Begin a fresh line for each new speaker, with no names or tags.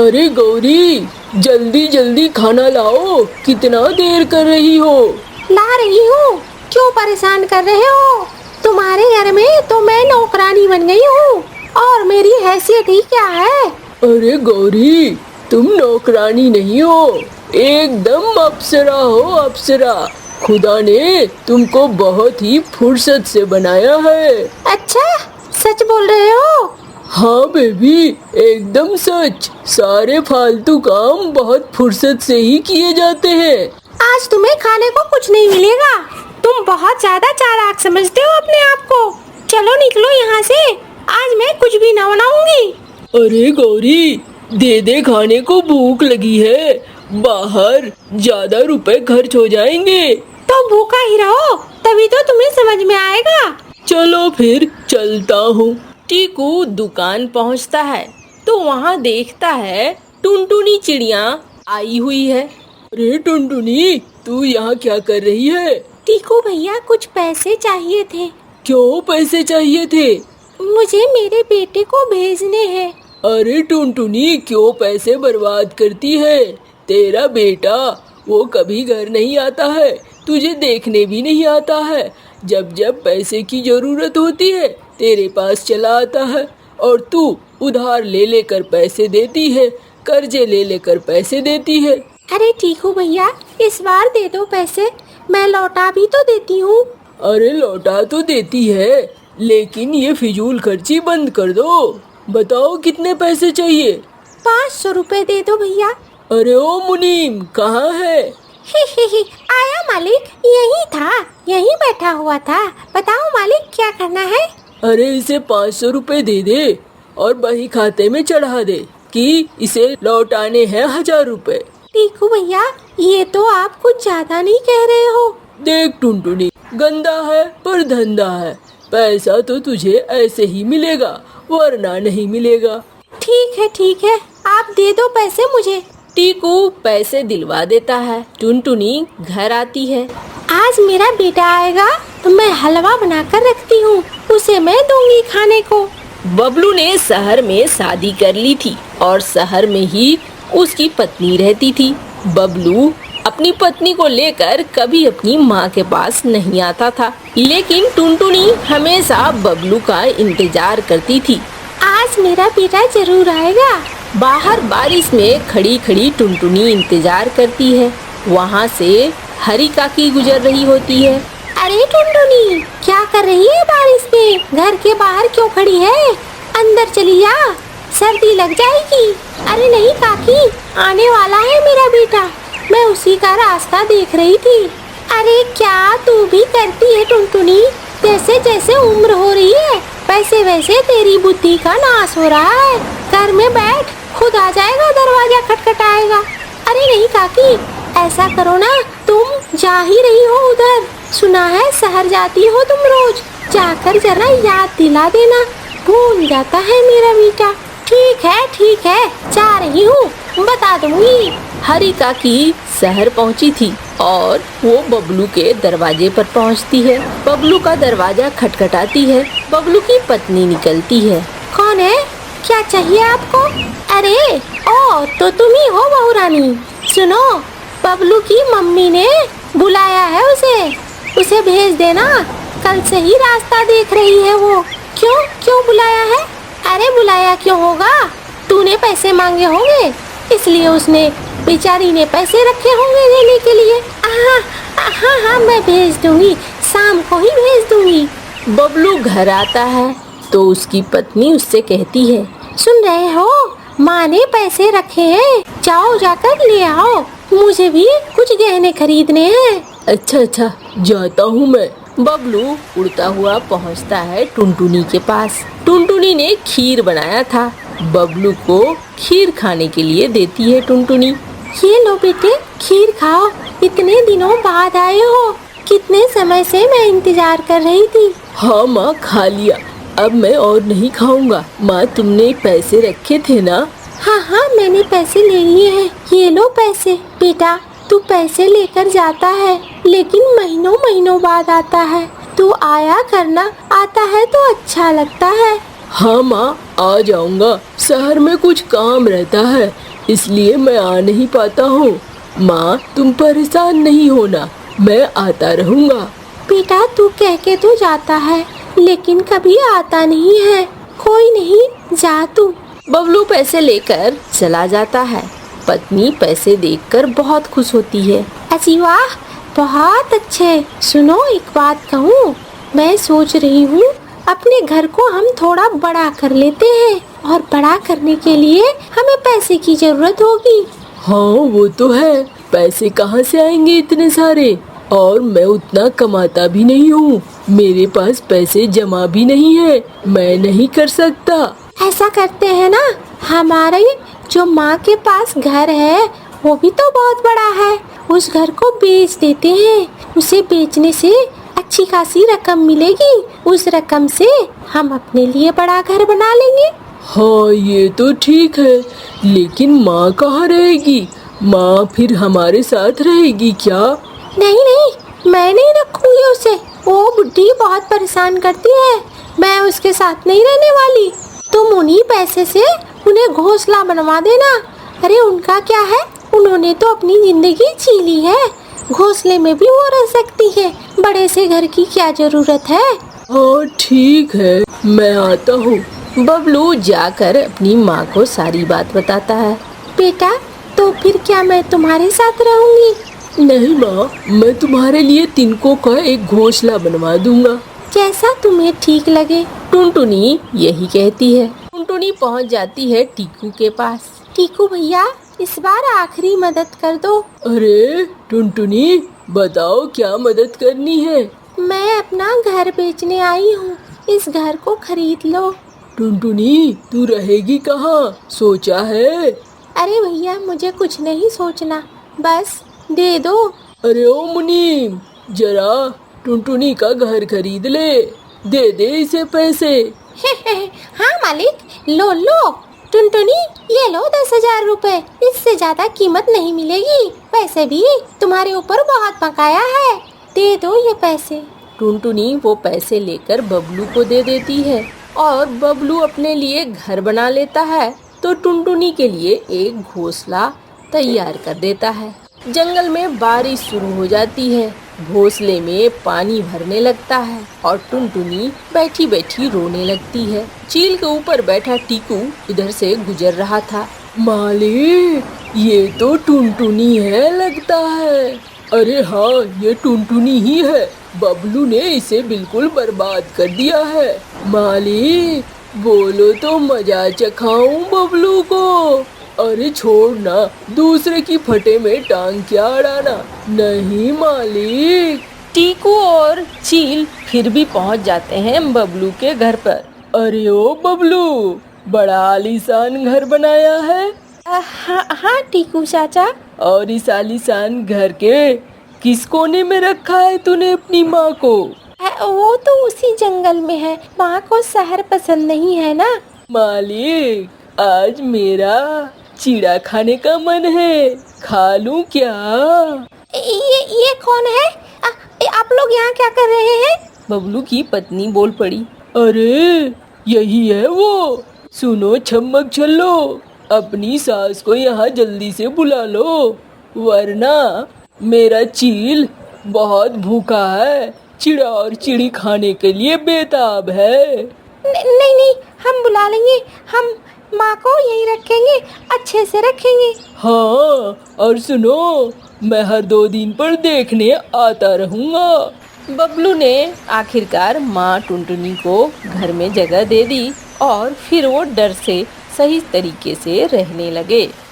अरे गौरी, जल्दी जल्दी खाना लाओ, कितना देर कर रही हो?
ला रही हूँ। क्यों परेशान कर रहे हो? तुम्हारे घर में तो मैं नौकरानी बन गई हूँ और मेरी हैसियत ही क्या है।
अरे गौरी, तुम नौकरानी नहीं हो, एकदम अप्सरा हो, अप्सरा। खुदा ने तुमको बहुत ही फुर्सत से बनाया है।
अच्छा, सच बोल रहे हो?
हाँ बेबी, एकदम सच। सारे फालतू काम बहुत फुर्सत से ही किए जाते हैं।
आज तुम्हें खाने को कुछ नहीं मिलेगा। तुम बहुत ज्यादा चालाक समझते हो अपने आप को। चलो निकलो यहाँ से, आज मैं कुछ भी ना बनाऊंगी।
अरे गौरी, दे दे, खाने को भूख लगी है। बाहर ज्यादा रुपए खर्च हो जाएंगे।
तो भूखा ही रहो, तभी तो तुम्हें समझ में आएगा।
चलो फिर चलता हूँ।
टीकू दुकान पहुंचता है तो वहां देखता है टुनटुनी चिड़िया आई हुई है।
अरे टुनटुनी, तू यहाँ क्या कर रही है?
टीकू भैया, कुछ पैसे चाहिए थे।
क्यों पैसे चाहिए थे?
मुझे मेरे बेटे को भेजने हैं।
अरे टुनटुनी, क्यों पैसे बर्बाद करती है? तेरा बेटा वो कभी घर नहीं आता है, तुझे देखने भी नहीं आता है। जब जब पैसे की जरूरत होती है तेरे पास चला आता है और तू उधार ले लेकर पैसे देती है, कर्जे ले लेकर पैसे देती है।
अरे टीकू भैया, इस बार दे दो पैसे, मैं लौटा भी तो देती हूँ।
अरे लौटा तो देती है, लेकिन ये फिजूल खर्ची बंद कर दो। बताओ कितने पैसे चाहिए?
500 रुपए दे दो भैया।
अरे ओ मुनीम, कहाँ है?
ही, आया मालिक, यही था, यही बैठा हुआ था। बताओ मालिक, क्या करना है?
अरे इसे 500 रुपए दे दे और बही खाते में चढ़ा दे कि इसे लौटाने हैं 1000 रुपए।
टीकू भैया, ये तो आप कुछ ज्यादा नहीं कह रहे हो।
देख टुनटुनी, गंदा है पर धंधा है। पैसा तो तुझे ऐसे ही मिलेगा, वरना नहीं मिलेगा।
ठीक है, आप दे दो पैसे मुझे।
टीकू पैसे दिलवा देता है। टुनटुनी घर आती है।
आज मेरा बेटा आएगा तो मैं हलवा बनाकर रखती हूँ, उसे मैं दूंगी खाने को।
बबलू ने शहर में शादी कर ली थी और शहर में ही उसकी पत्नी रहती थी। बबलू अपनी पत्नी को लेकर कभी अपनी माँ के पास नहीं आता था, लेकिन टुनटुनी हमेशा बबलू का इंतजार करती थी।
आज मेरा बेटा जरूर आएगा।
बाहर बारिश में खड़ी खड़ी टुनटुनी इंतजार करती है। वहाँ से हरी काकी गुजर रही होती है।
अरे टुनटुनी, क्या कर रही है बारिश में? घर के बाहर क्यों खड़ी है? अंदर चली जा, सर्दी लग जाएगी। अरे नहीं काकी, आने वाला है मेरा बेटा, मैं उसी का रास्ता देख रही थी। अरे क्या तू भी करती है टुनटुनी? जैसे जैसे उम्र हो रही है वैसे वैसे तेरी बुद्धि का नाश हो रहा है। घर में बैठ, खुद आ जाएगा, दरवाजा खटखटाएगा। अरे नहीं काकी, ऐसा करो ना, तुम जा ही रही हो उधर, सुना है शहर जाती हो तुम रोज, जाकर जरा याद दिला देना, भूल जाता है मेरा बेटा। ठीक है, जा रही हूँ, बता दूंगी।
हरी काकी शहर पहुँची थी और वो बबलू के दरवाजे पर पहुँचती है। बबलू का दरवाजा खटखटाती है। बबलू की पत्नी निकलती है।
कौन है? क्या चाहिए आपको? अरे ओ, तो तुम ही हो बहू रानी। सुनो, बबलू की मम्मी ने बुलाया है उसे भेज देना, कल से ही रास्ता देख रही है वो। क्यों बुलाया है? अरे बुलाया क्यों होगा, तूने पैसे मांगे होंगे, इसलिए उसने बेचारी ने पैसे रखे होंगे देने के लिए। हाँ, मैं भेज दूंगी, शाम को ही भेज दूंगी।
बबलू घर आता है तो उसकी पत्नी उससे कहती है,
सुन रहे हो, माँ ने पैसे रखे हैं, जाओ जाकर ले आओ, मुझे भी कुछ गहने खरीदने हैं।
अच्छा, जाता हूँ मैं।
बबलू उड़ता हुआ पहुँचता है टुनटुनी के पास। टुनटुनी ने खीर बनाया था। बबलू को खीर खाने के लिए देती है टुनटुनी।
ये लो बेटे, खीर खाओ, इतने दिनों बाद आए हो, कितने समय से मैं इंतजार कर रही थी।
हाँ माँ, खा लिया, अब मैं और नहीं खाऊंगा। माँ, तुमने पैसे रखे थे ना?
हाँ, मैंने पैसे ले लिए हैं, ये लो पैसे। बेटा, तू पैसे लेकर जाता है लेकिन महीनों बाद आता है, तू आया करना, आता है तो अच्छा लगता है।
हाँ माँ, आ जाऊंगा, शहर में कुछ काम रहता है इसलिए मैं आ नहीं पाता हूँ। माँ, तुम परेशान नहीं होना, मैं आता रहूँगा।
बेटा, तू कह के तो जाता है लेकिन कभी आता नहीं है। कोई नहीं, जा तू।
बबलू पैसे लेकर चला जाता है। पत्नी पैसे देखकर बहुत खुश होती है।
अजी वाह, बहुत अच्छे। सुनो, एक बात कहूँ, मैं सोच रही हूँ अपने घर को हम थोड़ा बड़ा कर लेते हैं और बड़ा करने के लिए हमें पैसे की जरूरत होगी।
हाँ, वो तो है। पैसे कहाँ से आएंगे इतने सारे? और मैं उतना कमाता भी नहीं हूँ, मेरे पास पैसे जमा भी नहीं है, मैं नहीं कर सकता।
ऐसा करते हैं ना, हमारे जो माँ के पास घर है वो भी तो बहुत बड़ा है, उस घर को बेच देते हैं। उसे बेचने से अच्छी खासी रकम मिलेगी, उस रकम से हम अपने लिए बड़ा घर बना लेंगे।
हाँ, ये तो ठीक है, लेकिन माँ कहाँ रहेगी? माँ फिर हमारे साथ रहेगी क्या?
नहीं नहीं, मैं नहीं रखूंगी उसे, वो बुढ़ी बहुत परेशान करती है, मैं उसके साथ नहीं रहने वाली। तुम उन्हीं पैसे से उन्हें घोंसला बनवा देना। अरे उनका क्या है, उन्होंने तो अपनी जिंदगी जी ली है, घोंसले में भी वो रह सकती है, बड़े से घर की क्या जरूरत है।
हाँ ठीक है, मैं आता हूँ।
बबलू जाकर अपनी माँ को सारी बात बताता है।
बेटा, तो फिर क्या मैं तुम्हारे साथ रहूंगी?
नहीं माँ, मैं तुम्हारे लिए तिनकों का एक घोंसला बनवा दूंगा।
जैसा तुम्हें ठीक लगे।
टुनटुनी यही कहती है। टुनटुनी पहुँच जाती है टीकू के पास।
टीकू भैया, इस बार आखिरी मदद कर दो।
अरे टुनटुनी, बताओ क्या मदद करनी है?
मैं अपना घर बेचने आई हूँ, इस घर को खरीद लो।
टुनटुनी, तू रहेगी कहाँ, सोचा है?
अरे भैया, मुझे कुछ नहीं सोचना, बस दे दो।
अरे ओ मुनीम, जरा टुनटुनी का घर खरीद ले, दे दे इसे पैसे।
हाँ मालिक, लो लो। टुनटुनी, ये लो 10,000 रुपए, इससे ज्यादा कीमत नहीं मिलेगी, वैसे भी तुम्हारे ऊपर बहुत पकाया है, दे दो ये पैसे।
टुनटुनी वो पैसे लेकर बबलू को दे देती है और बबलू अपने लिए घर बना लेता है तो टुनटुनी के लिए एक घोंसला तैयार कर देता है। जंगल में बारिश शुरू हो जाती है, घोंसले में पानी भरने लगता है और टुनटुनी बैठी बैठी रोने लगती है। चील के ऊपर बैठा टीकू इधर से गुजर रहा था।
मालिक, ये तो टुनटुनी है लगता है। अरे हाँ, ये टुनटुनी ही है, बबलू ने इसे बिल्कुल बर्बाद कर दिया है। मालिक, बोलो तो मजा चखाऊं बबलू को। अरे छोड़ ना, दूसरे की फटे में टांग क्या अड़ाना। नहीं मालिक।
टीकू और चील फिर भी पहुंच जाते हैं बबलू के घर पर।
अरे ओ बबलू, बड़ा आलीशान घर बनाया है।
हाँ टीकू चाचा।
और इस आलीशान घर के किस कोने में रखा है तूने अपनी माँ को?
वो तो उसी जंगल में है, माँ को शहर पसंद नहीं है ना।
मालिक, आज मेरा चिड़ा खाने का मन है, खा लूं क्या?
ये कौन है? आप लोग यहाँ क्या कर रहे हैं?
बबलू की पत्नी बोल पड़ी।
अरे यही है वो। सुनो छम्मक छल्लो, अपनी सास को यहाँ जल्दी से बुला लो, वरना मेरा चील बहुत भूखा है, चिड़ा और चिड़ी खाने के लिए बेताब है।
नहीं नहीं, हम बुला लेंगे, हम माँ को यहीं रखेंगे, अच्छे से रखेंगे।
हाँ, और सुनो, मैं हर 2 दिन पर देखने आता रहूँगा।
बबलू ने आखिरकार माँ टुनटुनी को घर में जगह दे दी और फिर वो डर से सही तरीके से रहने लगे।